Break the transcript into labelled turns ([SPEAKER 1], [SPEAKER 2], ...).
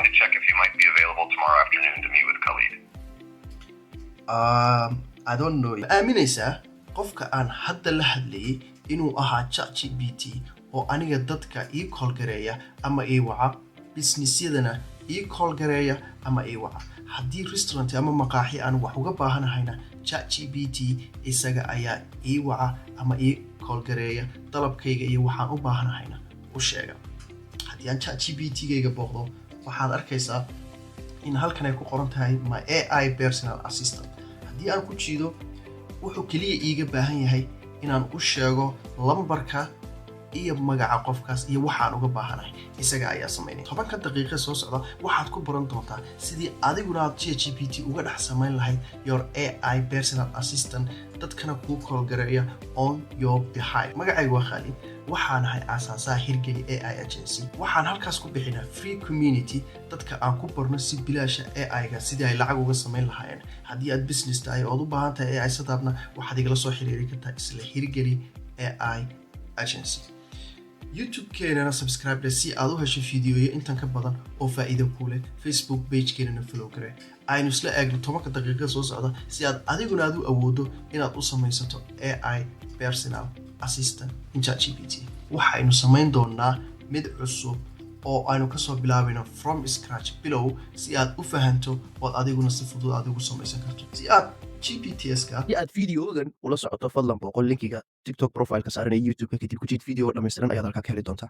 [SPEAKER 1] calling to check if you might be available tomorrow afternoon to meet with Khalid.
[SPEAKER 2] I don't know. aaminaysaa qofka aan hadda la hadlayay inuu ahaa ChatGPT oo aniga dadka ii call gareeya ama ii waca businessyadana ii call gareeya ama ii waca haddii restaurant ama maqaaxi aan wax uga baahanahayna ChatGPT isaga ayaa ii waca ama ii call gareeya dalabkayga iyo waxaan u baahanahayna u sheega haddii aan ChatGPT-gayga booqdo waxaad arkaysaa in halkan ay ku qoran tahay my AI personal assistant haddii aan ku jiido wuxuu kaliya iiga baahan yahay inaan u sheego lambarka iyo magaca qofkaas iyo waxaan uga baahanahay isaga ayaa sameynaya 10 daqiiqo soo socda waxaad ku baran doontaa sidii adiguna aad ChatGPT uga dhex samayn lahayd your AI personal assistant dadkana kuu call gareeya on your behalf magacaygu waa Khalid waxaan ahay aasaasaha hirgeli AI agency waxaan halkaas ku bixinaa free community dadka aan ku barno si bilaasha AI-ga sidii ay lacag uga samayn lahaayeen haddii aad business tahay oo u baahan tahay AI sadabna waxaad igala soo xiriiri kartaa isla hirgeli AI agency YouTube-keenana subscribe si aad u hesho fiidiyoyo intan ka badan oo faa'iido ku leh Facebook page-keenana follow garee aynu isla eegno 10 daqiiqo soo socda si aad adiguna aad u awoodo inaad u samaysato AI personal assistant in ChatGPT waxaynu samayn doonaa mid cusub oo aynu ka soo bilaabayno from scratch bilow si aad u fahanto oo adiguna si fudud aad ugu samaysan karto si aad GPT-ska aad fiidiyogan ula socoto fadlan boqol linkiga TikTok profile ka saaran ee YouTube-ka kadib ku jid fiidiyoo dhammaystiran ayaad halkaa ka heli doontaa